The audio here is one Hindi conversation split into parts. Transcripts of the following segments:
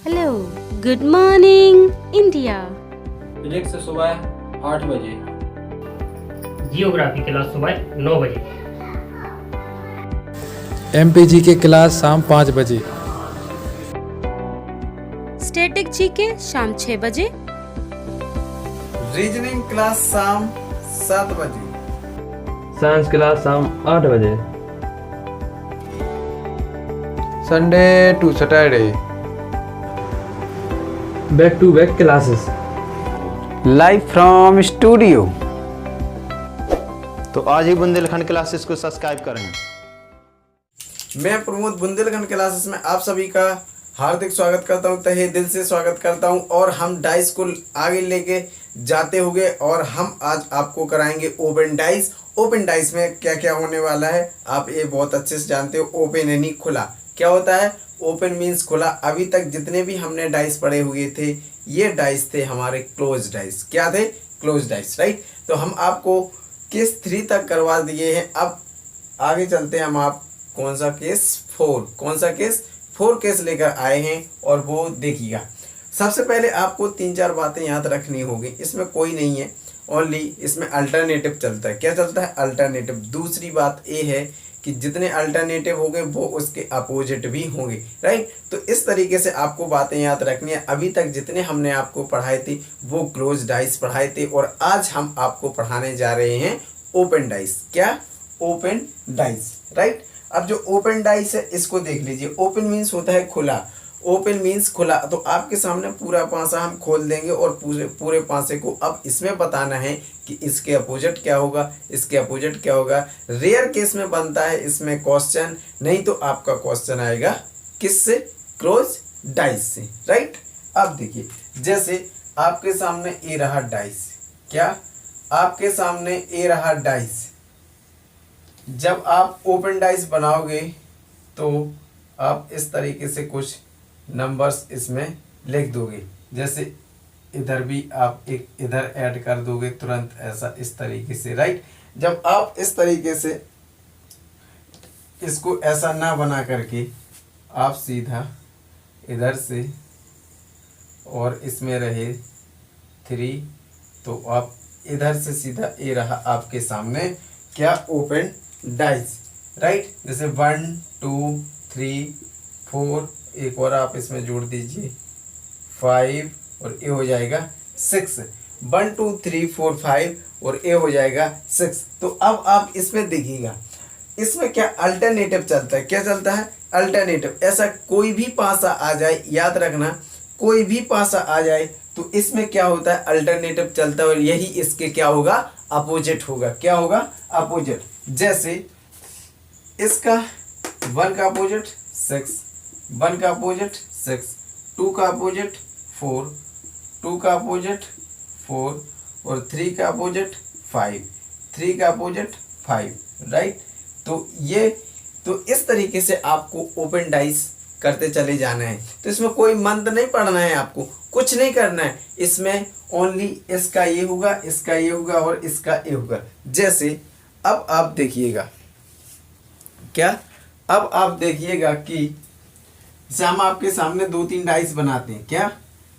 Hello, good morning India. Physics सुबह 8 बजे। जियोग्राफी क्लास सुबह 9 बजे। एमपीजी की क्लास शाम 5 बजे। स्टैटिक जीके शाम 6 बजे। रीजनिंग क्लास शाम 7 बजे। साइंस क्लास शाम 8 बजे। Sunday to Saturday back to back classes. Live from studio. तो आज ही बुंदेलखंड क्लासेस को सब्सक्राइब करें। मैं प्रमोद बुंदेलखंड क्लासेस में आप सभी का हार्दिक स्वागत करता हूं, तहे दिल से स्वागत करता हूं। और हम डाइस को आगे लेके जाते हुए और हम आज आपको कराएंगे ओपन डाइस। ओपन डाइस में क्या क्या होने वाला है आप ये बहुत अच्छे से जानते हो। ओपन यानी खुला। क्या होता है ओपन मीन्स खुला। अभी तक जितने भी हमने डाइस पढ़े हुए थे ये डाइस थे हमारे क्लोज डाइस। क्या थे? Close dice, right. तो हम आपको केस 3 तक करवा दिए हैं। अब आगे चलते हैं हम। आप कौन सा केस? 4। कौन सा केस? 4 केस लेकर आए हैं और वो देखिएगा। सबसे पहले आपको 3-4 बातें याद रखनी होगी। इसमें कोई नहीं है, ओनली इसमें अल्टरनेटिव चलता है। क्या चलता है? अल्टरनेटिव। दूसरी बात ये है कि जितने अल्टरनेटिव होंगे वो उसके अपोजिट भी होंगे, राइट। तो इस तरीके से आपको बातें याद रखनी है। अभी तक जितने हमने आपको पढ़ाए थे वो क्लोज डाइस पढ़ाए थे और आज हम आपको पढ़ाने जा रहे हैं ओपन डाइस। क्या? Open dice, right. अब जो ओपन डाइस है इसको देख लीजिए। ओपन मीन्स होता है खुला। ओपन मीन्स खुला। तो आपके सामने पूरा पासा हम खोल देंगे और पूरे पासे को अब इसमें बताना है कि इसके अपोजिट क्या होगा, इसके अपोजिट क्या होगा। रेयर केस में बनता है इसमें क्वेश्चन, नहीं तो आपका क्वेश्चन आएगा किससे? क्लोज डाइस से, राइट। अब देखिए जैसे आपके सामने ए रहा डाइस। क्या? आपके सामने ए रहा डाइस। जब आप ओपन डाइस बनाओगे तो आप इस तरीके से कुछ नंबर्स इसमें लिख दोगे। जैसे इधर भी आप एक इधर ऐड कर दोगे तुरंत, ऐसा इस तरीके से, राइट। जब आप इस तरीके से इसको ऐसा ना बना करके आप सीधा इधर से और इसमें रहे 3, तो आप इधर से सीधा ये रहा आपके सामने क्या? Open dice, right. जैसे 1 2 3 4, एक और आप इसमें जोड़ दीजिए 5 और ये हो जाएगा 6। 1 2 3 4 5 और ये हो जाएगा 6। तो अब आप इसमें देखिएगा इसमें क्या अल्टरनेटिव चलता है। क्या चलता है? अल्टरनेटिव। ऐसा कोई भी पासा आ जाए, याद रखना, कोई भी पासा आ जाए तो इसमें क्या होता है? अल्टरनेटिव चलता है और यही इसके क्या होगा? अपोजिट होगा। क्या होगा? अपोजिट। जैसे इसका 1 का अपोजिट 6, 1 का अपोजिट 6, 2 का अपोजिट 4, 2 का अपोजिट 4 और 3 का अपोजिट 5, 3 का अपोजिट 5, राइट। तो इस तरीके से आपको ओपन डाइस करते चले जाना है। तो इसमें कोई मंत्र नहीं पढ़ना है, आपको कुछ नहीं करना है। इसमें ओनली इसका ये होगा, इसका ये होगा और इसका ये होगा। जैसे अब आप देखिएगा क्या? अब आप देखिएगा कि जैसे हम आपके सामने 2-3 डाइस बनाते हैं। क्या?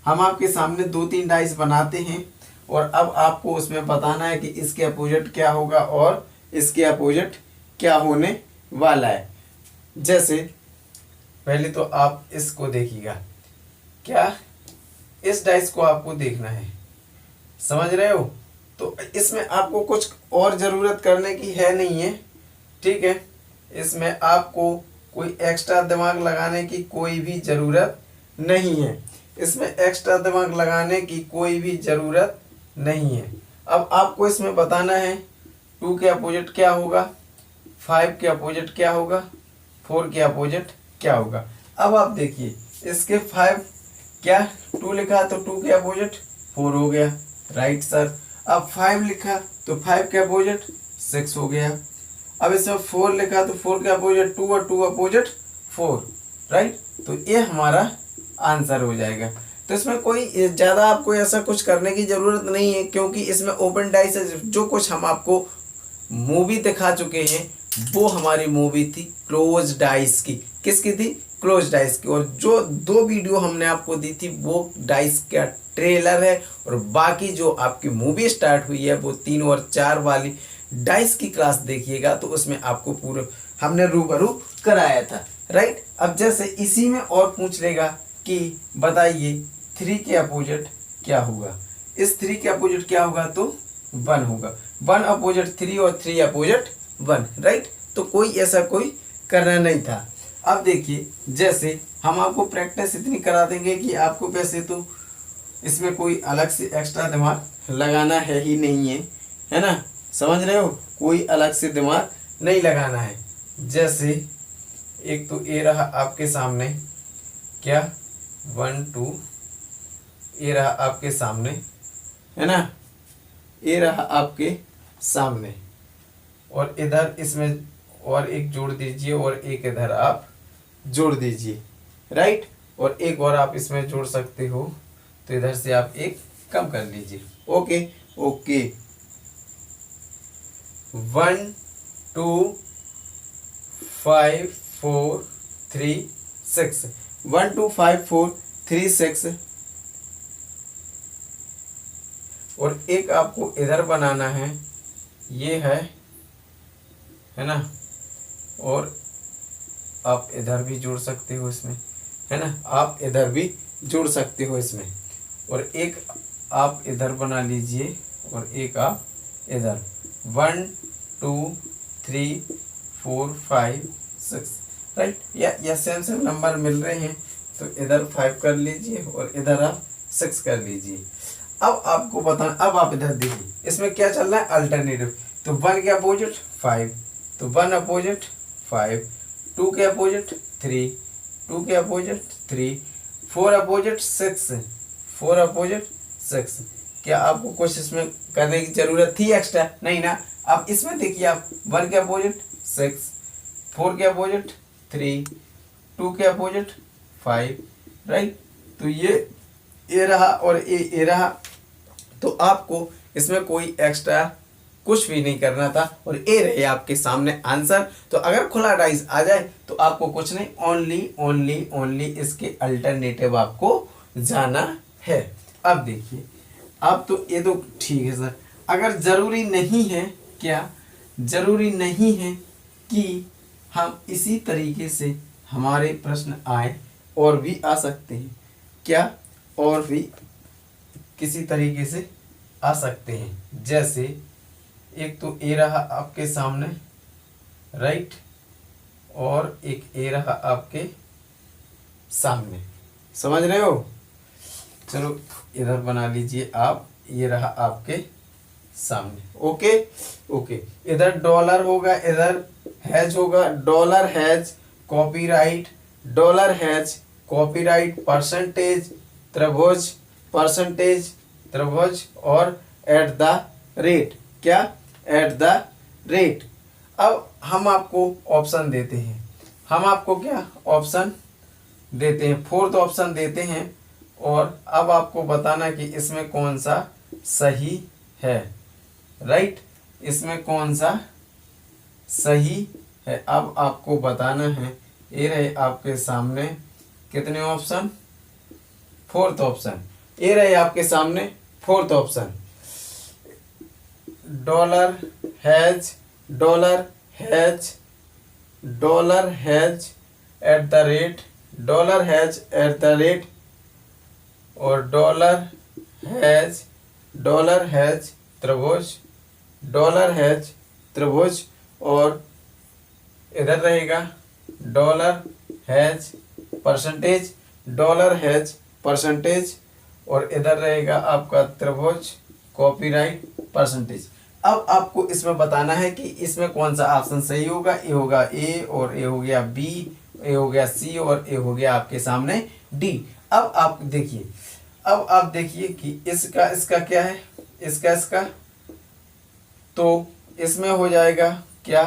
हम आपके सामने 2-3 डाइस बनाते हैं और अब आपको उसमें बताना है कि इसके अपोजिट क्या होगा और इसके अपोजिट क्या होने वाला है। जैसे पहले तो आप इसको देखिएगा। क्या? इस डाइस को आपको देखना है, समझ रहे हो? तो इसमें आपको कुछ और ज़रूरत करने की है नहीं है, ठीक है। इसमें आपको कोई एक्स्ट्रा दिमाग लगाने की कोई भी ज़रूरत नहीं है। इसमें एक्स्ट्रा दिमाग लगाने की कोई भी ज़रूरत नहीं है। अब आपको इसमें बताना है 2 के अपोजिट क्या होगा, 5 के अपोजिट क्या होगा, 4 के अपोजिट क्या होगा। अब आप देखिए इसके 5 क्या 2 लिखा तो 2 के अपोजिट 4 हो गया, राइट सर। अब 5 लिखा तो 5 के अपोजिट 6 हो गया। अब इसमें 4 लिखा तो 4 के अपोजिट 2 और 2 अपोजिट 4, राइट। तो ये हमारा आंसर हो जाएगा। तो इसमें कोई ज़्यादा आपको ऐसा कुछ करने की ज़रूरत नहीं है, क्योंकि इसमें ओपन डाइस है। जो कुछ हम आपको मूवी दिखा चुके हैं वो हमारी मूवी थी क्लोज डाइस की। किसकी थी? क्लोज डाइस की। और जो 2 वीडियो हमने आपको दी थी वो डाइस का ट्रेलर है, और बाकी जो आपकी मूवी स्टार्ट हुई है वो 3 और 4 वाली डाइस की क्लास देखिएगा, तो उसमें आपको पूरा हमने रूबरू कराया था, राइट। अब जैसे इसी में और पूछ लेगा कि बताइए 3 के अपोजिट क्या होगा। इस 3 के अपोजिट क्या होगा, तो 1 होगा। 1 अपोजिट 3 और 3 अपोजिट 1, राइट। तो कोई ऐसा कोई करना नहीं था। अब देखिए जैसे हम आपको प्रैक्टिस इतनी करा देंगे कि आपको वैसे तो इसमें कोई अलग से एक्स्ट्रा दिमाग लगाना है ही नहीं है ना, समझ रहे हो, कोई अलग से दिमाग नहीं लगाना है। जैसे एक तो ये रहा आपके सामने क्या 1 2, ये रहा आपके सामने, है ना, ये रहा आपके सामने, और इधर इसमें और एक जोड़ दीजिए और एक इधर आप जोड़ दीजिए, राइट। और एक और आप इसमें जोड़ सकते हो, तो इधर से आप एक कम कर लीजिए। ओके ओके 1 2 5 4 3 6, 1 2 5 4 3 6, और एक आपको इधर बनाना है, ये है ना, और आप इधर भी जोड़ सकते हो इसमें, है ना, आप इधर भी जोड़ सकते हो इसमें, और एक आप इधर बना लीजिए और एक आप इधर, 1 2 3 4 5 6, राइट। या सेम सेम नंबर मिल रहे हैं, तो इधर 5 कर लीजिए और इधर आप 6 कर लीजिए। अब आपको बताना, अब आप इधर देखिए इसमें क्या चल रहा है, अल्टरनेटिव। तो 1 के अपोजिट 5, तो 1 अपोजिट 5, 2 के अपोजिट 3, 2 के अपोजिट 3, 4 अपोजिट 6, 4 अपोजिट 6। क्या आपको कुछ इसमें करने की जरूरत थी एक्स्ट्रा? नहीं ना। अब इसमें देखिए आप 1 के अपोजिट 6, 4 के अपोजिट 3, 2 के अपोजिट 5, राइट। तो ये रहा और ये रहा, तो आपको इसमें कोई एक्स्ट्रा कुछ भी नहीं करना था, और ये रहे आपके सामने आंसर। तो अगर खुला डाइस आ जाए तो आपको कुछ नहीं, ओनली इसके अल्टरनेटिव आपको जाना है। अब देखिए, अब तो ये तो ठीक है सर, अगर ज़रूरी नहीं है, क्या ज़रूरी नहीं है कि हम इसी तरीके से हमारे प्रश्न आए, और भी आ सकते हैं, क्या और भी किसी तरीके से आ सकते हैं। जैसे एक तो ए रहा आपके सामने, राइट, और एक ए रहा आपके सामने, समझ रहे हो। चलो इधर बना लीजिए आप, ये रहा आपके सामने, ओके ओके। इधर डॉलर होगा, इधर हैज होगा, dollar has copyright, dollar has copyright, percentage त्रिभुज, परसेंटेज त्रिभुज, और एट द रेट, क्या एट द रेट। अब हम आपको ऑप्शन देते हैं, हम आपको क्या ऑप्शन देते हैं, 4th ऑप्शन देते हैं, और अब आपको बताना कि इसमें कौन सा सही है, राइट, इसमें कौन सा सही है। अब आपको बताना है, ये रहे आपके सामने कितने ऑप्शन, 4th ऑप्शन, ये रहे आपके सामने 4th option, dollar has, dollar has, dollar has eight the rate, dollar has eight the rate, और डॉलर हैज त्रिभुज, डॉलर हैज त्रिभुज, और इधर रहेगा dollar has percentage, dollar has percentage, और इधर रहेगा आपका त्रिभुज कॉपीराइट परसेंटेज। अब आपको इसमें बताना है कि इसमें कौन सा ऑप्शन सही होगा। ए होगा ए, और ए हो गया बी, ए हो गया सी, और ए हो गया आपके सामने डी। अब आप देखिए कि इसका क्या है, इसका तो इसमें हो जाएगा क्या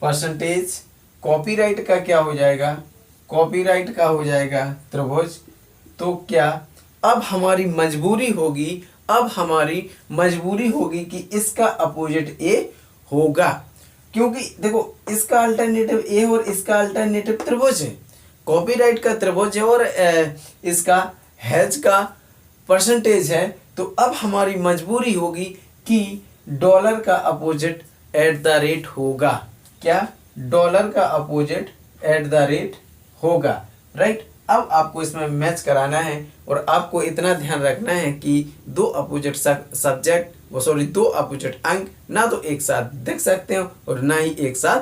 परसेंटेज, कॉपीराइट का क्या हो जाएगा, कॉपीराइट का हो जाएगा त्रिभुज। तो क्या अब हमारी मजबूरी होगी कि इसका अपोजिट ए होगा, क्योंकि देखो इसका अल्टरनेटिव ए और इसका अल्टरनेटिव त्रिभुज है। कॉपीराइट का त्रिभुज है और इसका हैज का परसेंटेज है, तो अब हमारी मजबूरी होगी कि डॉलर का अपोजिट एट द रेट होगा। क्या? डॉलर का अपोजिट एट द रेट होगा, राइट। अब आपको इसमें मैच कराना है और आपको इतना ध्यान रखना है कि दो अपोजिट दो अपोजिट अंक ना तो एक साथ दिख सकते हो और ना ही एक साथ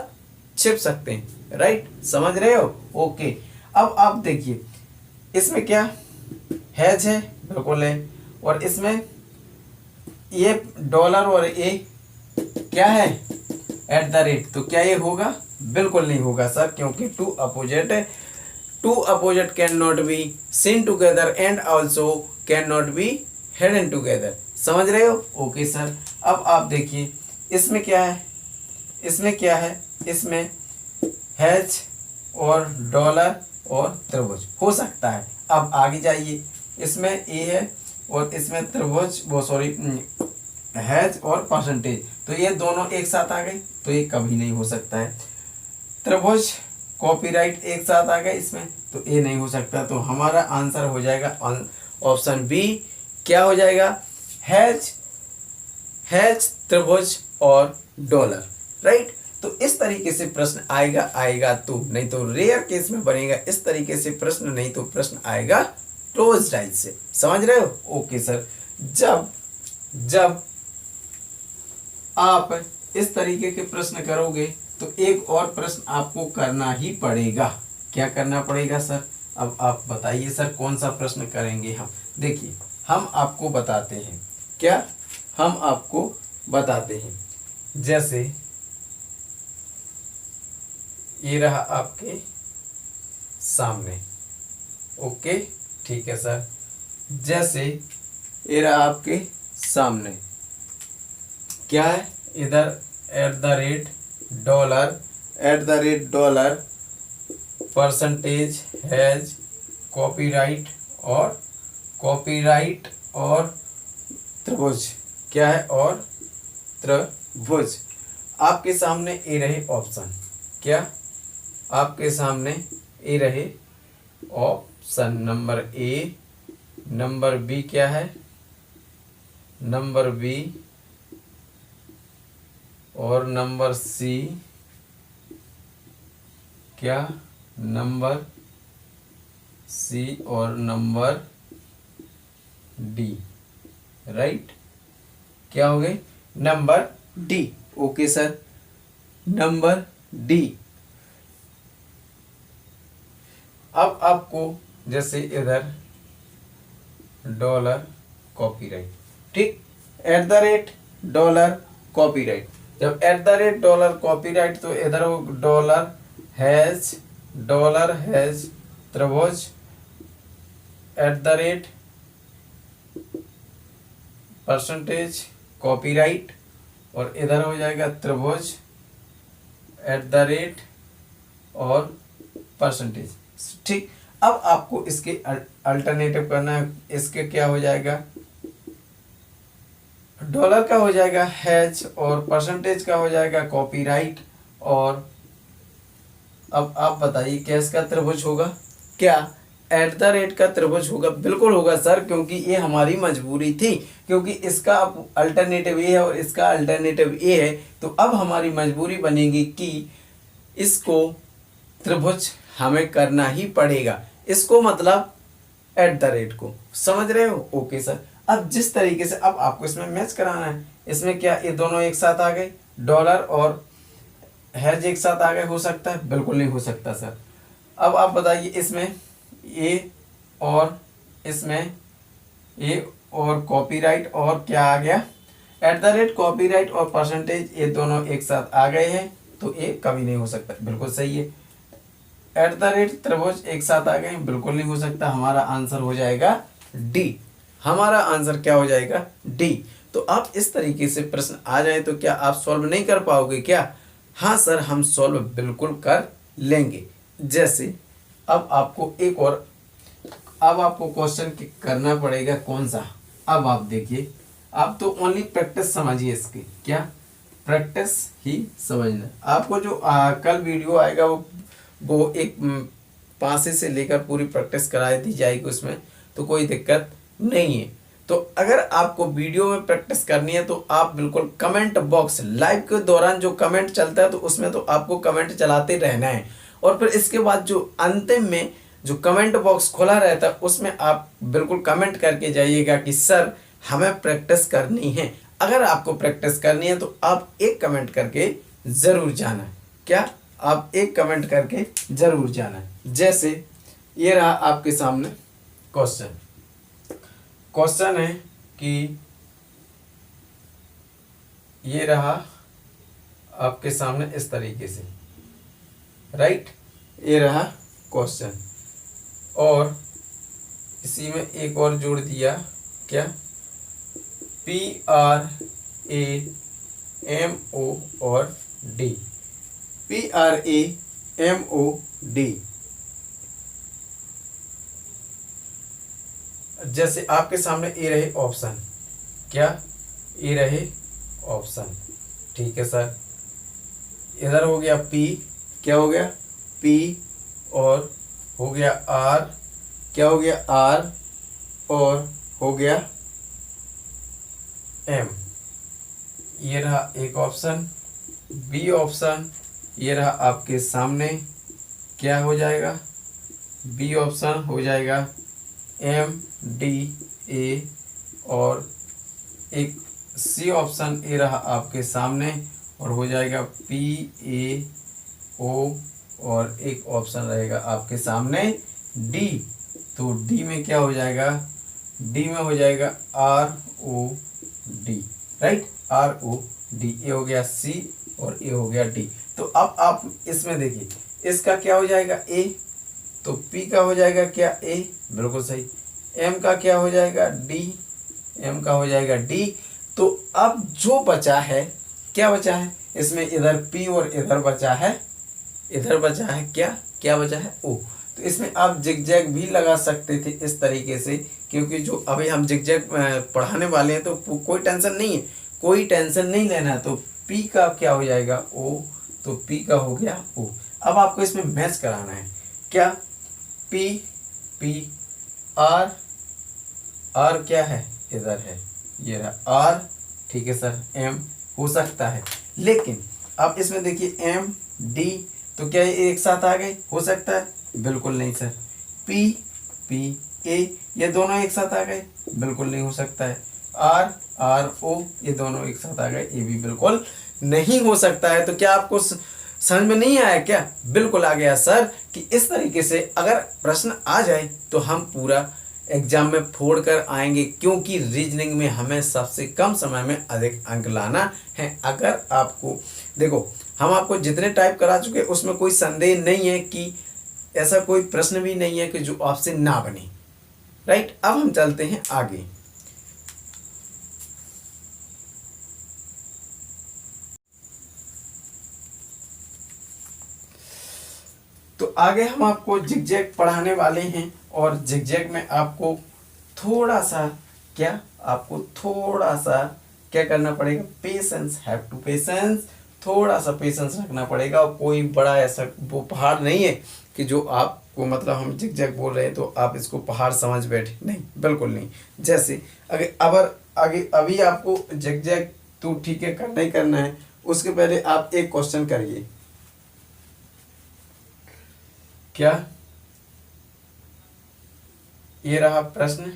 छिप सकते हैं, राइट। समझ रहे हो? ओके। अब आप देखिए इसमें क्या हैज है, बिल्कुल है, और इसमें ये डॉलर और ये क्या है एट द रेट, तो क्या ये होगा? बिल्कुल नहीं होगा सर, क्योंकि two opposite can not be seen together and also can not be hidden together. समझ रहे हो? Okay sir. अब आप देखिए इसमें क्या है, इसमें हैज और डॉलर और त्रिभुज हो सकता है। अब आगे जाइए, इसमें ए है और इसमें त्रिभुज हैज और परसेंटेज, तो ये दोनों एक साथ आ गए, तो ये कभी नहीं हो सकता है। त्रिभुज कॉपीराइट एक साथ आ गए इसमें, तो ये नहीं हो सकता। तो हमारा आंसर हो जाएगा ऑप्शन बी। क्या हो जाएगा? हैज त्रिभुज और डॉलर, राइट। तो इस तरीके से प्रश्न आएगा तो, नहीं तो रेयर केस में बनेगा इस तरीके से प्रश्न, नहीं तो प्रश्न आएगा क्लोज राइट से। समझ रहे हो? Okay sir. जब आप इस तरीके के प्रश्न करोगे तो एक और प्रश्न आपको करना ही पड़ेगा। क्या करना पड़ेगा सर? अब आप बताइए सर, कौन सा प्रश्न करेंगे हम? देखिए हम आपको बताते हैं, क्या हम आपको बताते हैं, जैसे ये रहा आपके सामने, ओके ठीक है सर। जैसे ये रहा आपके सामने, क्या है इधर eight the rate dollar percentage has copyright और त्रिभुज, क्या है? और त्रिभुज। आपके सामने ये रहे ऑप्शन, क्या आपके सामने ये रहे option, number A, number B क्या है? नंबर बी और नंबर सी, क्या? नंबर सी और नंबर डी, राइट। क्या हो गए? Number D. Okay sir, number D. अब आपको जैसे इधर डॉलर कॉपीराइट, ठीक, at the rate dollar copyright. जब at the rate dollar copyright, तो इधर डॉलर हैज त्रिभुज at the rate percentage copyright, और इधर हो जाएगा त्रिभुज एट द रेट और परसेंटेज, ठीक। अब आपको इसके अल्टरनेटिव करना है। इसके क्या हो जाएगा? डॉलर का हो जाएगा हैज और परसेंटेज का हो जाएगा कॉपीराइट। और अब आप बताइए क्या इसका त्रिभुज होगा? क्या एट द रेट का त्रिभुज होगा? बिल्कुल होगा सर, क्योंकि ये हमारी मजबूरी थी, क्योंकि इसका अल्टरनेटिव ये है और इसका अल्टरनेटिव ये है। तो अब हमारी मजबूरी बनेगी कि इसको त्रिभुज हमें करना ही पड़ेगा, इसको मतलब एट द रेट को। समझ रहे हो? Okay sir. अब जिस तरीके से अब आपको इसमें मैच कराना है, इसमें क्या ये दोनों एक साथ आ गए, डॉलर और हैज एक साथ आ गए, हो सकता है? बिल्कुल नहीं हो सकता सर। अब आप बताइए इसमें ये और इसमें ये और कॉपीराइट और क्या आ गया? एट द रेट कॉपीराइट और परसेंटेज, ये दोनों एक साथ आ गए हैं, तो ये कभी नहीं हो सकता। बिल्कुल सही है। एट द रेट त्रिभुज एक साथ आ गए, बिल्कुल नहीं हो सकता। हमारा आंसर हो जाएगा डी। हमारा आंसर क्या हो जाएगा? डी। तो आप इस तरीके से प्रश्न आ जाए तो क्या आप सॉल्व नहीं कर पाओगे क्या? हाँ सर, हम सॉल्व बिल्कुल कर लेंगे। जैसे अब आपको एक और, अब आपको क्वेश्चन करना पड़ेगा कौन सा? अब आप देखिए, आप तो ओनली प्रैक्टिस समझिए इसकी, क्या प्रैक्टिस ही समझना। आपको जो कल वीडियो आएगा वो एक पासे से लेकर पूरी प्रैक्टिस करा दी जाएगी उसमें, तो कोई दिक्कत नहीं है। तो अगर आपको वीडियो में प्रैक्टिस करनी है तो आप बिल्कुल कमेंट बॉक्स लाइव के दौरान जो कमेंट चलता है तो उसमें तो आपको कमेंट चलाते रहना है, और फिर इसके बाद जो अंतिम में जो कमेंट बॉक्स खुला रहता है उसमें आप बिल्कुल कमेंट करके जाइएगा कि सर हमें प्रैक्टिस करनी है। अगर आपको प्रैक्टिस करनी है तो आप एक कमेंट करके ज़रूर जाना। क्या आप एक कमेंट करके ज़रूर जाना। जैसे ये रहा आपके सामने क्वेश्चन है कि ये रहा आपके सामने इस तरीके से, राइट। ये रहा क्वेश्चन, और इसी में एक और जोड़ दिया, क्या, PRAMO और D, PRAMOD। जैसे आपके सामने ये रहे ऑप्शन, क्या, ये रहे ऑप्शन, ठीक है सर। इधर हो गया P, क्या हो गया P, और हो गया R, क्या हो गया R, और हो गया M। ये रहा एक ऑप्शन। B ऑप्शन ये रहा आपके सामने, क्या हो जाएगा, B ऑप्शन हो जाएगा MDA, और एक C ऑप्शन ये रहा आपके सामने और हो जाएगा PAO, और एक ऑप्शन रहेगा आपके सामने D। तो D में क्या हो जाएगा, D में हो जाएगा ROD, राइट, ROD। ये हो गया C और ये हो गया D। तो अब आप इसमें देखिए, इसका क्या हो जाएगा A, तो P का हो जाएगा क्या A, बिल्कुल सही। M का क्या हो जाएगा D, M का हो जाएगा D। तो अब जो बचा है, क्या बचा है इसमें, इधर P और इधर बचा है, इधर बचा है क्या बचा है O। तो इसमें आप जिगजैग भी लगा सकते थे इस तरीके से, क्योंकि जो अभी हम जिगजैग पढ़ाने वाले हैं तो कोई टेंशन नहीं है, कोई टेंशन नहीं लेना। तो P का क्या हो जाएगा O, तो P का हो गया O। अब आपको इसमें मैच कराना है, क्या, P R क्या है, इधर है, ये रहा R, ठीक है सर। M हो सकता है, लेकिन अब इसमें देखिए M D, तो क्या ये एक साथ आ गए, हो सकता है, बिल्कुल नहीं सर। P A ये दोनों एक साथ आ गए, बिल्कुल नहीं हो सकता है। R O ये दोनों एक साथ आ गए, ये भी बिल्कुल नहीं हो सकता है। तो क्या आपको समझ में नहीं आया क्या, बिल्कुल आ गया सर, कि इस तरीके से अगर प्रश्न आ जाए तो हम पूरा एग्जाम में फोड़ कर आएंगे, क्योंकि रीजनिंग में हमें सबसे कम समय में अधिक अंक लाना है। अगर आपको देखो, हम आपको जितने टाइप करा चुके उसमें कोई संदेह नहीं है कि ऐसा कोई प्रश्न भी नहीं है कि जो आपसे ना बने, राइट। अब हम चलते हैं आगे। तो आगे हम आपको जिगजैग पढ़ाने वाले हैं, और जिगजैग में आपको थोड़ा सा क्या करना पड़ेगा, पेशेंस, हैव टू पेशेंस, थोड़ा सा पेशेंस रखना पड़ेगा। और कोई बड़ा ऐसा वो पहाड़ नहीं है कि जो आपको, मतलब हम जिगजैग बोल रहे हैं तो आप इसको पहाड़ समझ बैठे, नहीं, बिल्कुल नहीं। जैसे अभी आपको जिगजैग तो ठीक है करना ही करना है, उसके पहले आप एक क्वेश्चन करिए, क्या, ये रहा प्रश्न,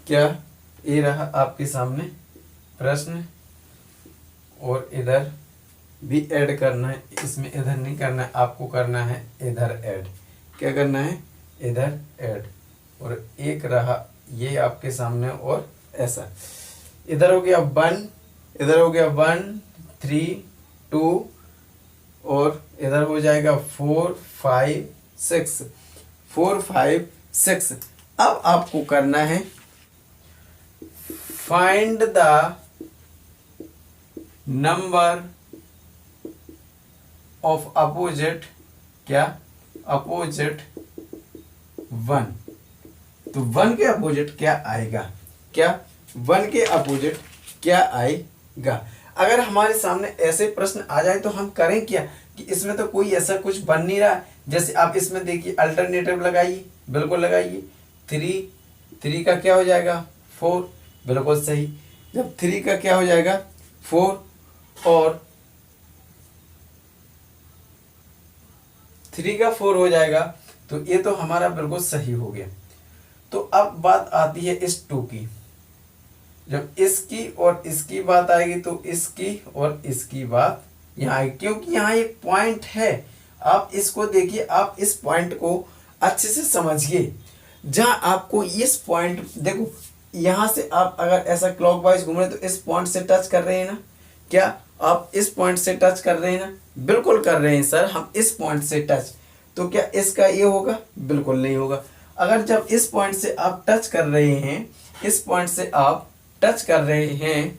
क्या, ये रहा आपके सामने प्रश्न, और इधर भी ऐड करना है, इसमें इधर नहीं करना है, आपको करना है इधर ऐड। क्या करना है, इधर ऐड। और एक रहा ये आपके सामने, और ऐसा इधर हो गया 1, इधर हो गया 1 3 2, और इधर हो जाएगा 4 5 6, 4 5 6। अब आपको करना है find the number of opposite, क्या, अपोजिट 1। तो 1 के अपोजिट क्या आएगा, क्या, 1 के अपोजिट क्या आएगा। अगर हमारे सामने ऐसे प्रश्न आ जाए तो हम करें क्या, कि इसमें तो कोई ऐसा कुछ बन नहीं रहा, जैसे आप इसमें देखिए अल्टरनेटिव लगाइए, बिल्कुल लगाइए। 3 का क्या हो जाएगा 4, बिल्कुल सही। जब 3 का क्या हो जाएगा 4 और 3 का 4 हो जाएगा, तो ये तो हमारा बिल्कुल सही हो गया। तो अब बात आती है इस 2 की। जब इसकी और इसकी बात आएगी तो इसकी और इसकी बात यहाँ आएगी, क्योंकि यहाँ एक पॉइंट है। आप इसको देखिए, आप इस पॉइंट को अच्छे से समझिए। जहाँ आपको इस पॉइंट देखो, यहाँ से आप अगर ऐसा क्लॉकवाइज घूम रहे हैं तो इस पॉइंट से टच कर रहे हैं ना, क्या आप इस पॉइंट से टच कर रहे हैं ना, बिल्कुल कर रहे हैं सर हम इस पॉइंट से टच। तो क्या इसका ये होगा, बिल्कुल नहीं होगा। अगर जब इस पॉइंट से आप टच कर रहे हैं, इस पॉइंट से आप टच कर रहे हैं,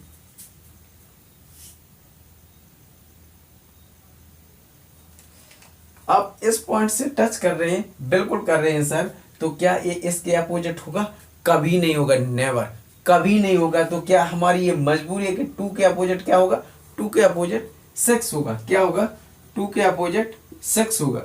आप इस पॉइंट से टच कर रहे हैं, बिल्कुल कर रहे हैं सर, तो क्या ये इसके अपोजिट होगा, कभी नहीं होगा, नेवर, कभी नहीं होगा। तो क्या हमारी ये मजबूरी है कि 2 के अपोजिट क्या होगा, 2 के अपोजिट 6 होगा। क्या होगा, 2 के अपोजिट 6 होगा।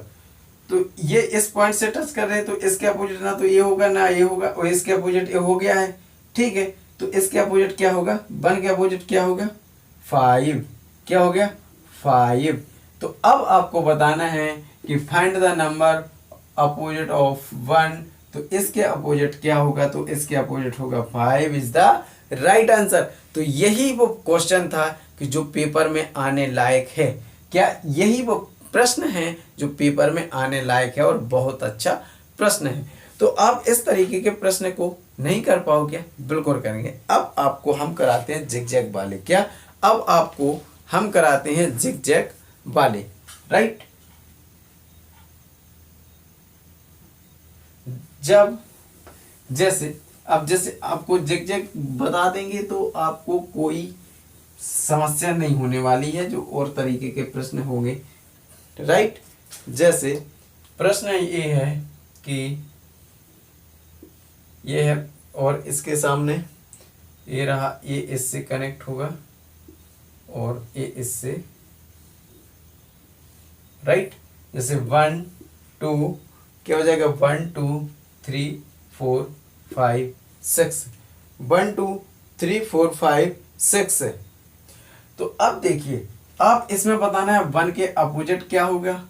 तो ये इस पॉइंट से टच कर रहे हैं, तो इसके अपोजिट ना तो ये होगा ना ये होगा, और इसके अपोजिट ये हो गया है, ठीक है। तो इसके अपोजिट क्या होगा, 1 के अपोजिट क्या होगा 5, क्या हो गया 5। तो अब आपको बताना है कि find the number opposite of 1, तो इसके अपोजिट क्या होगा, तो इसके अपोजिट होगा 5 इज द राइट आंसर। तो यही वो क्वेश्चन था कि जो पेपर में आने लायक है। क्या यही वो प्रश्न है जो पेपर में आने लायक है और बहुत अच्छा प्रश्न है। तो आप इस तरीके के प्रश्न को नहीं कर पाओगे, बिल्कुल करेंगे। अब आपको हम कराते हैं जिगजैग वाले। क्या, अब आपको हम कराते हैं जिगजैग वाले, राइट। जब जैसे आपको जिगजैग बता देंगे तो आपको कोई समस्या नहीं होने वाली है, जो और तरीके के प्रश्न होंगे, राइट। जैसे प्रश्न ये है कि ये है और इसके सामने ये रहा, ये इससे कनेक्ट होगा और ये इससे, राइट। जैसे 1 2 क्या हो जाएगा 1 2 3 4 5 6, 1 2 3 4 5 6 है। तो अब देखिए, आप इसमें बताना है 1 के अपोजिट क्या होगा,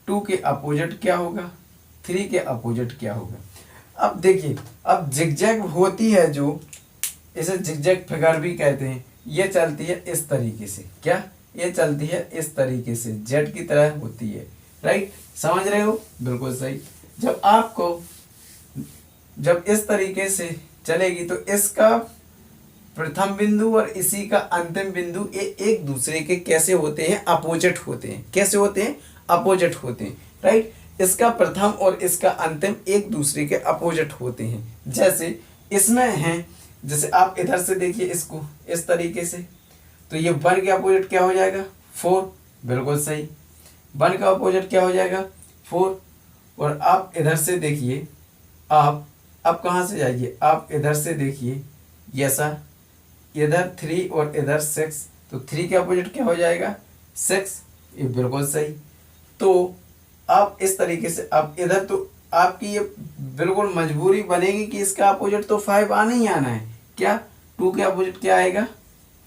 2 के अपोजिट क्या होगा, 3 के अपोजिट क्या होगा। अब देखिए, अब जिगजैग होती है जो, इसे जिगजैग फिगर भी कहते हैं, ये चलती है इस तरीके से। क्या, ये चलती है इस तरीके से, जेड की तरह होती है, राइट। समझ रहे हो, बिल्कुल सही। जब इस तरीके से चलेगी तो इसका प्रथम बिंदु और इसी का अंतिम बिंदु ये एक दूसरे के कैसे होते हैं, अपोजिट होते हैं। कैसे होते हैं, अपोजिट होते हैं, राइट। इसका प्रथम और इसका अंतिम एक दूसरे के अपोजिट होते हैं। जैसे इसमें हैं, जैसे आप इधर से देखिए इसको इस तरीके से, तो ये 1 के अपोजिट क्या हो जाएगा 4, बिल्कुल सही। 1 का अपोजिट क्या हो जाएगा 4। और आप इधर से देखिए, आप अब कहाँ से जाइए, आप इधर से देखिए, ऐसा इधर 3 और इधर 6, तो 3 के अपोजिट क्या हो जाएगा 6, ये बिल्कुल सही। तो आप इस तरीके से, आप इधर, तो आपकी ये बिल्कुल मजबूरी बनेगी कि इसका अपोजिट तो 5 आना ही आना है। क्या, 2 के अपोजिट क्या आएगा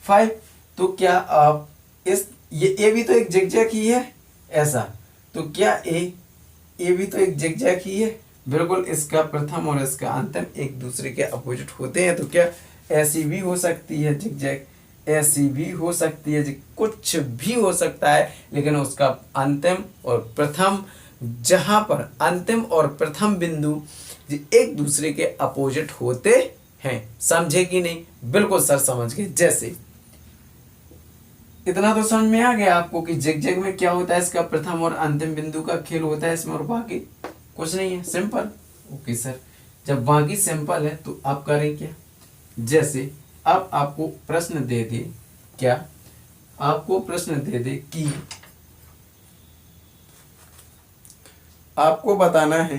5। तो क्या आप इस, ये भी तो एक जिगजैग ही है ऐसा, तो क्या ये भी तो एक जिगजैग ही है, बिल्कुल। इसका प्रथम और इसका अंतिम एक दूसरे के अपोजिट होते हैं। तो क्या ऐसी भी हो सकती है जिगजैग, ऐसी भी हो सकती है, कुछ भी हो सकता है, लेकिन उसका अंतिम और प्रथम, जहां पर अंतिम और प्रथम बिंदु एक दूसरे के अपोजिट होते हैं। समझे कि नहीं, बिल्कुल सर समझ गए। जैसे इतना तो समझ में आ गया आपको कि जिगजैग में क्या होता है, इसका प्रथम और अंतिम बिंदु का खेल होता है इसमें, और बाकी कुछ नहीं है, सिंपल। ओके सर, जब बाकी सिंपल है तो आप करें क्या, जैसे अब आपको प्रश्न दे दे, क्या आपको प्रश्न दे दे कि आपको बताना है,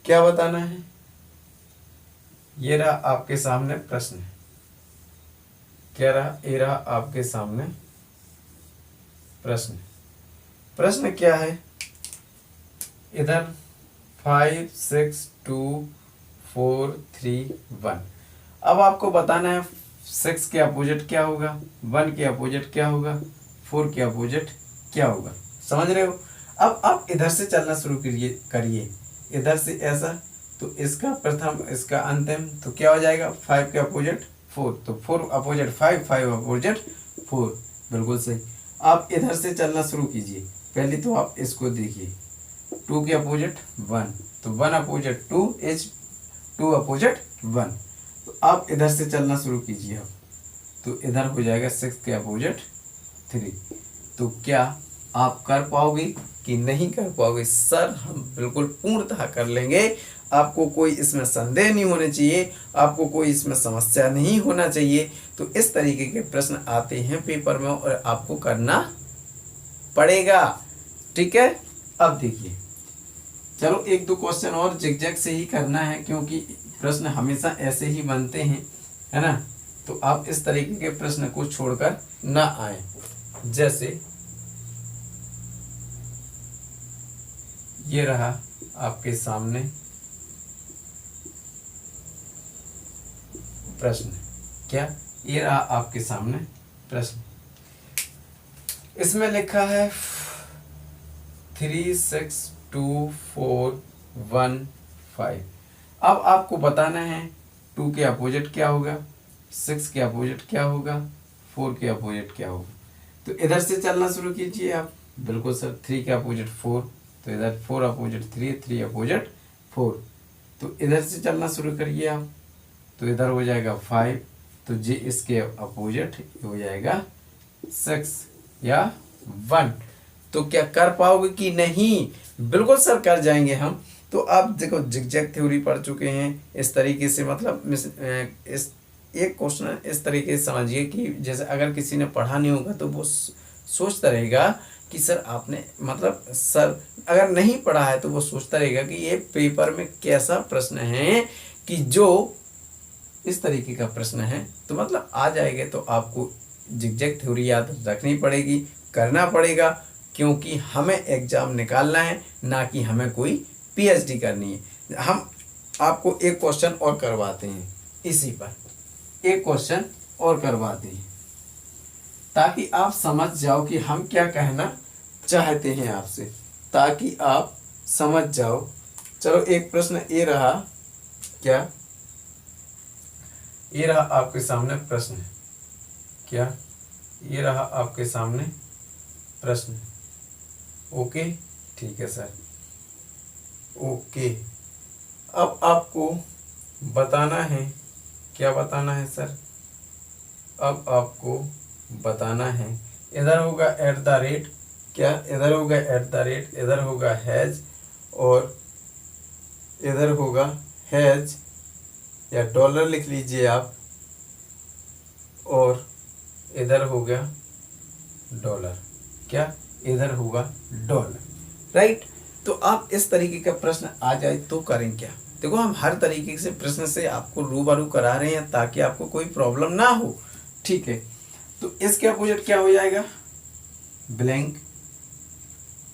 क्या बताना है। ये रहा आपके सामने प्रश्न, क्या रहा, ये रहा आपके सामने प्रश्न। प्रश्न क्या है? इधर 5 6 2 4 3 1। अब आपको बताना है 6 के अपोजिट क्या होगा, 1 के अपोजिट क्या होगा, 4 के अपोजिट क्या होगा। समझ रहे हो? अब आप इधर से चलना शुरू करिए, इधर से ऐसा, तो इसका प्रथम इसका अंतिम, तो क्या हो जाएगा? 5 के अपोजिट 4, तो 4 अपोजिट 5, 5 अपोजिट 4। बिल्कुल सही। आप इधर से चलना शुरू कीजिए। पहले तो आप इसको देखिए, 2 के अपोजिट 1, तो 1 अपोजिट 2 इज 2 अपोजिट 1। तो आप इधर से चलना शुरू कीजिए अब, तो इधर हो जाएगा 6 के अपोजिट 3। तो क्या आप कर पाओगे कि नहीं कर पाओगे? सर हम बिल्कुल पूर्णतः कर लेंगे। आपको कोई इसमें संदेह नहीं होना चाहिए, आपको कोई इसमें समस्या नहीं होना चाहिए। तो इस तरीके के प्रश्न आते हैं पेपर में और आपको करना पड़ेगा। ठीक है, अब देखिए, चलो 1-2 क्वेश्चन और जिगजैग से ही करना है, क्योंकि प्रश्न हमेशा ऐसे ही बनते हैं, है ना। तो आप इस तरीके के प्रश्न को छोड़कर ना आए। जैसे ये रहा आपके सामने प्रश्न। क्या? ये रहा आपके सामने प्रश्न। इसमें लिखा है 3 6 2 4 1 5। अब आपको बताना है 2 के अपोजिट क्या होगा, 6 के अपोजिट क्या होगा, 4 के अपोजिट क्या होगा। तो इधर से चलना शुरू कीजिए आप। बिल्कुल सर, 3 के अपोजिट 4, तो इधर 4 अपोजिट 3, 3 अपोजिट 4। तो इधर से चलना शुरू करिए आप, तो इधर हो जाएगा 5, तो जी इसके अपोजिट हो जाएगा 6 या 1। तो क्या कर पाओगे कि नहीं? बिल्कुल सर कर जाएंगे हम। तो आप देखो जिगजैग थ्योरी पढ़ चुके हैं इस तरीके से, मतलब इस एक क्वेश्चन इस तरीके से समझिए कि जैसे अगर किसी ने पढ़ा नहीं होगा तो वो सोचता रहेगा कि सर आपने, मतलब सर अगर नहीं पढ़ा है तो वो सोचता रहेगा कि ये पेपर में कैसा प्रश्न है कि जो इस तरीके का प्रश्न है। तो मतलब आ जाएगा, तो आपको जिगजैग थ्योरी याद रखनी पड़ेगी, करना पड़ेगा, क्योंकि हमें एग्जाम निकालना है, ना कि हमें कोई पीएचडी करनी है। हम आपको एक क्वेश्चन और करवाते हैं, इसी पर एक क्वेश्चन और करवाते हैं, ताकि आप समझ जाओ कि हम क्या कहना चाहते हैं आपसे, ताकि आप समझ जाओ। चलो एक प्रश्न ये रहा, क्या ये रहा आपके सामने प्रश्न, क्या ये रहा आपके सामने प्रश्न। ओके, ठीक है सर, ओके। अब आपको बताना है, क्या बताना है सर? अब आपको बताना है, इधर होगा एट द रेट, क्या इधर होगा एट द रेट, इधर होगा हैज, और इधर होगा हैज या डॉलर लिख लीजिए आप, और इधर होगा डॉलर, क्या इधर होगा डॉलर, राइट। तो आप इस तरीके का प्रश्न आ जाए तो करें क्या? देखो हम हर तरीके से प्रश्न से आपको रूबरू करा रहे हैं ताकि आपको कोई प्रॉब्लम ना हो, ठीक है। तो इसके अपोजिट क्या हो जाएगा? ब्लैंक।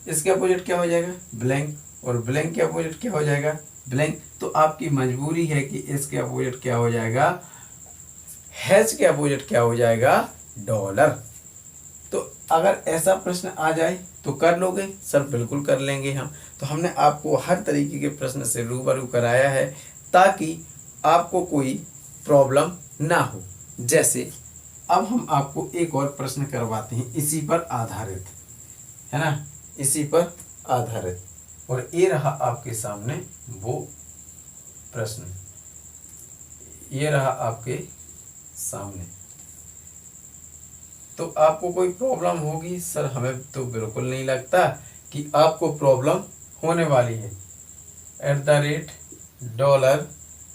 इसके अपोजिट क्या हो जाएगा? ब्लैंक। और ब्लैंक के अपोजिट क्या हो जाएगा? ब्लैंक। तो आपकी मजबूरी है कि इसके अपोजिट क्या हो जाएगा? हैज के अपोजिट क्या हो जाएगा? डॉलर। तो अगर ऐसा प्रश्न आ जाए तो कर लोगे? सर बिल्कुल कर लेंगे हम। तो हमने आपको हर तरीके के प्रश्न से रूबरू कराया है ताकि आपको कोई प्रॉब्लम ना हो। जैसे अब हम आपको एक और प्रश्न करवाते हैं इसी पर आधारित, है ना, इसी पर आधारित। और ये रहा आपके सामने वो प्रश्न, ये रहा आपके सामने। तो आपको कोई प्रॉब्लम होगी? सर हमें तो बिल्कुल नहीं लगता कि आपको प्रॉब्लम होने वाली है। Eight the rate dollar,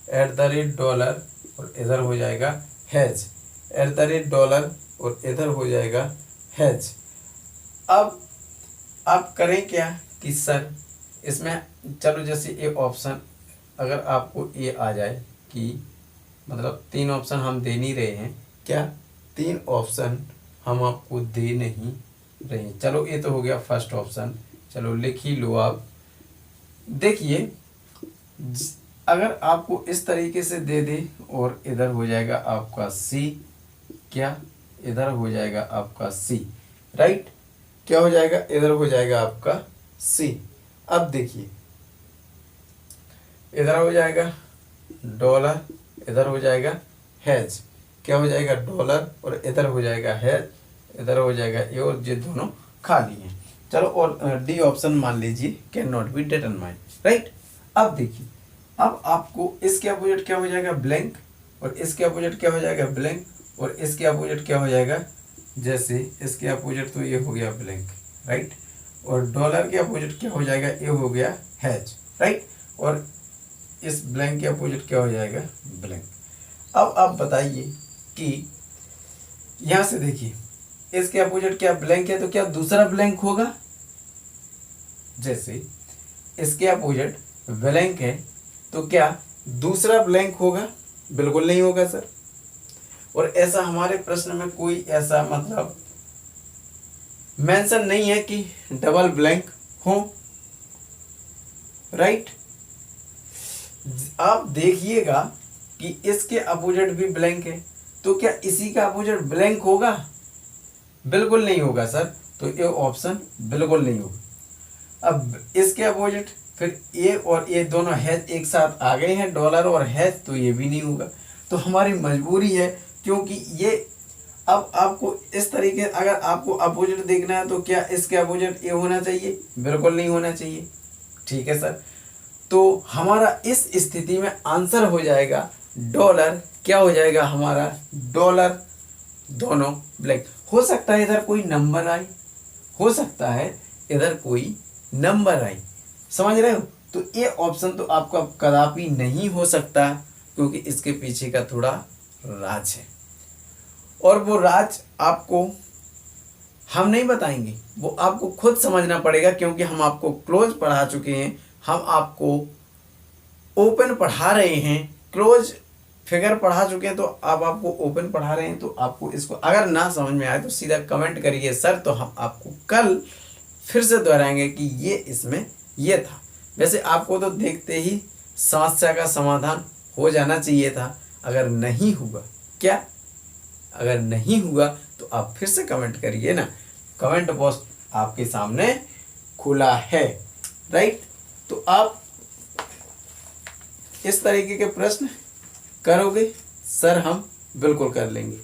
eight the rate dollar, और इधर हो जाएगा has, eight the rate dollar और इधर हो जाएगा हैज। अब आप करें क्या कि सर इसमें चलो जैसे ये ऑप्शन अगर आपको ये आ जाए कि मतलब 3 ऑप्शन हम दे नहीं रहे हैं, क्या 3 ऑप्शन हम आपको दे नहीं रही। चलो ये तो हो गया फर्स्ट ऑप्शन, चलो लिख ही लो आप। देखिए अगर आपको इस तरीके से दे दे और इधर हो जाएगा आपका सी, क्या इधर हो जाएगा आपका सी, राइट, क्या हो जाएगा इधर हो जाएगा आपका सी। अब देखिए इधर हो जाएगा डॉलर, इधर हो जाएगा हैज, क्या हो जाएगा डॉलर, और इधर हो जाएगा हैज, इधर हो जाएगा ए, और ये दोनों खाली हैं। चलो और डी ऑप्शन मान लीजिए can not be determined, right. अब देखिए अब आपको इसके अपोजिट क्या हो जाएगा ब्लैंक, और इसके अपोजिट क्या हो जाएगा ब्लैंक, और इसके अपोजिट क्या हो जाएगा, जैसे इसके अपोजिट तो ये हो गया ब्लैंक, राइट, और डॉलर के अपोजिट क्या हो जाएगा, ये हो गया हैज, राइट, और इस ब्लैंक के अपोजिट क्या हो जाएगा ब्लैंक। अब आप बताइए कि यहां से देखिए इसके अपोजिट क्या ब्लैंक है, तो क्या दूसरा ब्लैंक होगा, जैसे इसके अपोजिट ब्लैंक है तो क्या दूसरा ब्लैंक होगा, बिल्कुल नहीं होगा सर। और ऐसा हमारे प्रश्न में कोई ऐसा मतलब मेंशन नहीं है कि डबल ब्लैंक हो, राइट। आप देखिएगा कि इसके अपोजिट भी ब्लैंक है, तो क्या इसी का अपोजिट ब्लैंक होगा, बिल्कुल नहीं होगा सर, तो ये ऑप्शन बिल्कुल नहीं होगा। अब इसके अपोजिट फिर ए और ए दोनों हैज एक साथ आ गए हैं, डॉलर और हैज, तो ये भी नहीं होगा। तो हमारी मजबूरी है, क्योंकि ये अब आपको इस तरीके, अगर आपको अपोजिट देखना है तो क्या इसके अपोजिट ए होना चाहिए, बिल्कुल नहीं होना चाहिए, ठीक है सर। तो हमारा इस स्थिति में आंसर हो जाएगा डॉलर, क्या हो जाएगा हमारा डॉलर, दोनों ब्लैंक। हो सकता है इधर कोई नंबर आए, हो सकता है इधर कोई नंबर आए, समझ रहे हो। तो ये ऑप्शन तो आपका कदापि नहीं हो सकता, क्योंकि इसके पीछे का थोड़ा राज है, और वो राज आपको हम नहीं बताएंगे, वो आपको खुद समझना पड़ेगा, क्योंकि हम आपको क्लोज पढ़ा चुके हैं, हम आपको ओपन पढ़ा रहे हैं, क्लोज फिगर पढ़ा चुके हैं, तो अब आपको ओपन पढ़ा रहे हैं। तो आपको इसको अगर ना समझ में आए तो सीधा कमेंट करिए सर, तो हम आपको कल फिर से दोहराएंगे कि ये इसमें ये था। वैसे आपको तो देखते ही समस्या का समाधान हो जाना चाहिए था, अगर नहीं हुआ, क्या अगर नहीं हुआ तो आप फिर से कमेंट करिए ना, कमेंट बॉक्स आपके सामने खुला है, राइट। तो आप इस तरीके के प्रश्न करोगे सर, हम बिल्कुल कर लेंगे,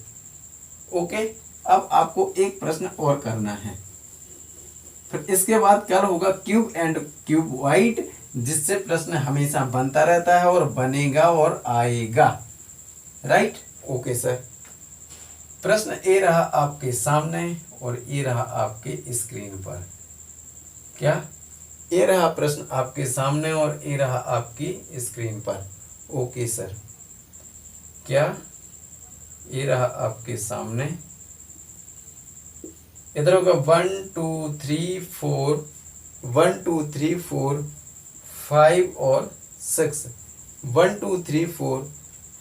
ओके। अब आपको एक प्रश्न और करना है, फिर इसके बाद कल होगा क्यूब एंड क्यूबॉइड, जिससे प्रश्न हमेशा बनता रहता है और बनेगा और आएगा, राइट, ओके सर। प्रश्न ए रहा आपके सामने और ए रहा आपके स्क्रीन पर, क्या ए रहा प्रश्न आपके सामने और ए रहा आपकी स्क्रीन पर, ओके सर। क्या ये रहा आपके सामने, इधर होगा 1 2 3 4 1 2 3 4 5 और 6, 1 2 3 4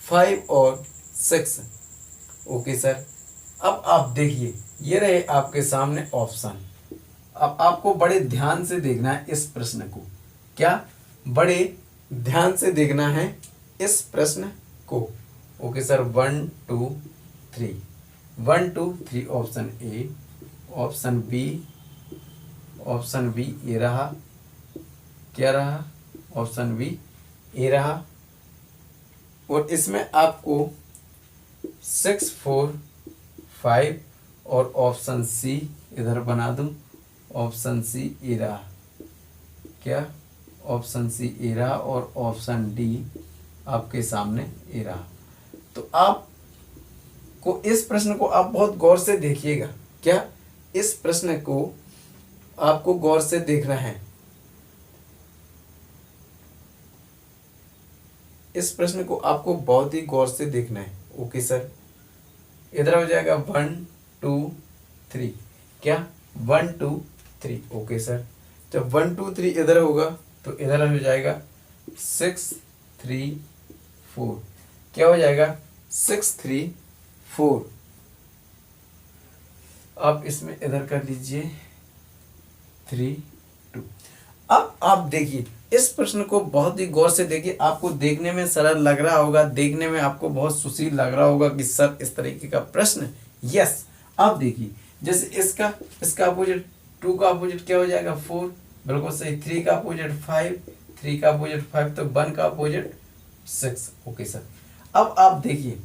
5 और 6, ओके सर। अब आप देखिए ये रहे आपके सामने ऑप्शन। अब आपको बड़े ध्यान से देखना है इस प्रश्न को, क्या बड़े ध्यान से देखना है इस प्रश्न को, okay sir. 1 2 3 1 2 3 option A, option B ये रहा, क्या रहा ऑप्शन बी ए रहा, और इसमें आपको 6 4 5 और ऑप्शन सी इधर बना दूं, ऑप्शन सी ए रहा, क्या ऑप्शन सी ए रहा, और ऑप्शन डी आपके सामने ए रहा। तो आप को इस प्रश्न को आप बहुत गौर से देखिएगा, क्या इस प्रश्न को आपको गौर से देखना है, इस प्रश्न को आपको बहुत ही गौर से देखना है, ओके सर। इधर हो जाएगा 1 2 3, क्या 1 2 3, ओके सर। जब 1 2 3 इधर होगा तो इधर हो जाएगा 6 3 4, क्या हो जाएगा 6 3 4। आप इसमें इधर कर लीजिए 3 2। अब आप देखिए इस प्रश्न को बहुत ही गौर से देखिए। आपको देखने में सरल लग रहा होगा, देखने में आपको बहुत सुशील लग रहा होगा कि सर इस तरीके का प्रश्न। यस, आप देखिए जैसे इसका अपोजिट 2 का अपोजिट क्या हो जाएगा 4, बिल्कुल सही। 3 का अपोजिट 5, 3 का अपोजिट 5, तो 1 का अपोजिट 6। Okay sir. अब आप देखिए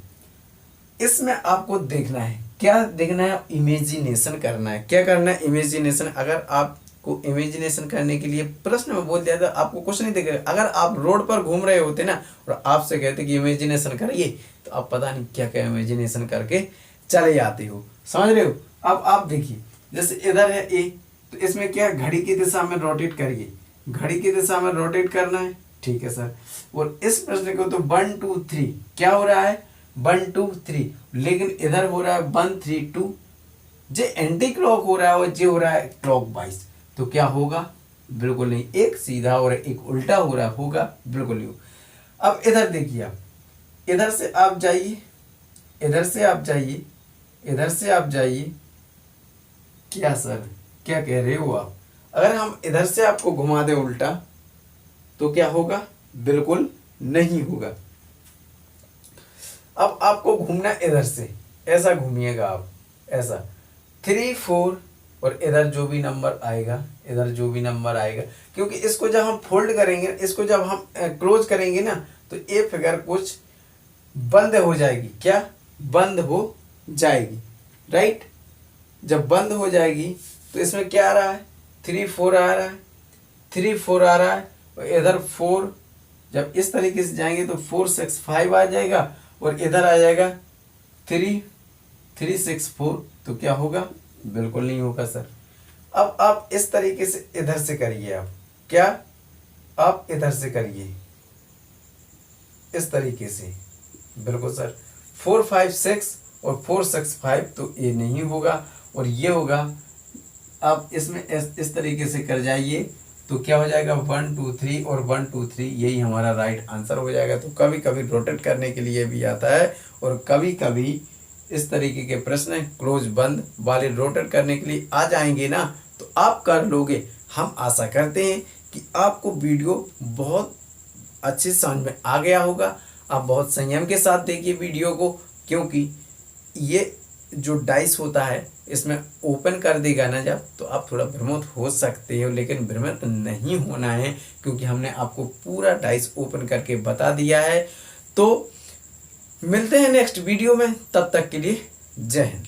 इसमें आपको देखना है, क्या देखना है, इमेजिनेशन करना है। क्या करना है, इमेजिनेशन। अगर आपको इमेजिनेशन करने के लिए प्रश्न में बोल दिया था, आपको कुछ नहीं देगा। अगर आप रोड पर घूम रहे होते ना और आपसे कहते कि इमेजिनेशन करिए, तो आप पता नहीं क्या क्या इमेजिनेशन करके चले जाते हो, समझ रहे हो। अब आप देखिए जैसे इधर है ए, तो इसमें क्या घड़ी की दिशा में रोटेट करिए, घड़ी की दिशा में रोटेट करना है, ठीक है सर। और इस प्रश्न को तो 1 2 3 क्या हो रहा है 1 2 3, लेकिन इधर हो रहा है 1 3 2, जो एंटी क्लॉक हो रहा है और जो हो रहा है क्लॉक वाइज, तो क्या होगा, बिल्कुल नहीं। एक सीधा और एक उल्टा हो रहा होगा, बिल्कुल नहीं। अब इधर देखिए, आप इधर से आप जाइए, इधर से आप जाइए, इधर से आप जाइए। क्या सर क्या कह रहे हो आप। अगर हम इधर से आपको घुमा दें उल्टा तो क्या होगा, बिल्कुल नहीं होगा। अब आपको घूमना इधर से, ऐसा घूमिएगा आप, ऐसा 3 4, और इधर जो भी नंबर आएगा, इधर जो भी नंबर आएगा, क्योंकि इसको जब हम फोल्ड करेंगे, इसको जब हम क्लोज करेंगे ना, तो ये फिगर कुछ बंद हो जाएगी। क्या बंद हो जाएगी, राइट। जब बंद हो जाएगी तो इसमें क्या आ रहा है 3 4 आ रहा है, 3 4 आ रहा है, और इधर 4, जब इस तरीके से जाएंगे तो 4 6 5 आ जाएगा, और इधर आ जाएगा 3 3 6 4, तो क्या होगा, बिल्कुल नहीं होगा सर। अब आप इस तरीके से इधर से करिए, आप क्या, आप इधर से करिए इस तरीके से, बिल्कुल सर। 4 5 6 और 4 6 5, तो ये नहीं होगा, और ये होगा। आप इसमें इस तरीके से कर जाइए तो क्या हो जाएगा 1 2 3 और 1 2 3, यही हमारा राइट आंसर हो जाएगा। तो कभी कभी रोटेट करने के लिए भी आता है, और कभी कभी इस तरीके के प्रश्न क्लोज बंद वाले रोटेट करने के लिए आ जाएंगे ना, तो आप कर लोगे। हम आशा करते हैं कि आपको वीडियो बहुत अच्छे समझ में आ गया होगा। आप बहुत संयम के साथ देखिए वीडियो को, क्योंकि ये जो डाइस होता है इसमें ओपन कर देगा ना जब, तो आप थोड़ा भ्रमित हो सकते हो, लेकिन भ्रमित नहीं होना है, क्योंकि हमने आपको पूरा डाइस ओपन करके बता दिया है। तो मिलते हैं नेक्स्ट वीडियो में, तब तक के लिए जय हिंद।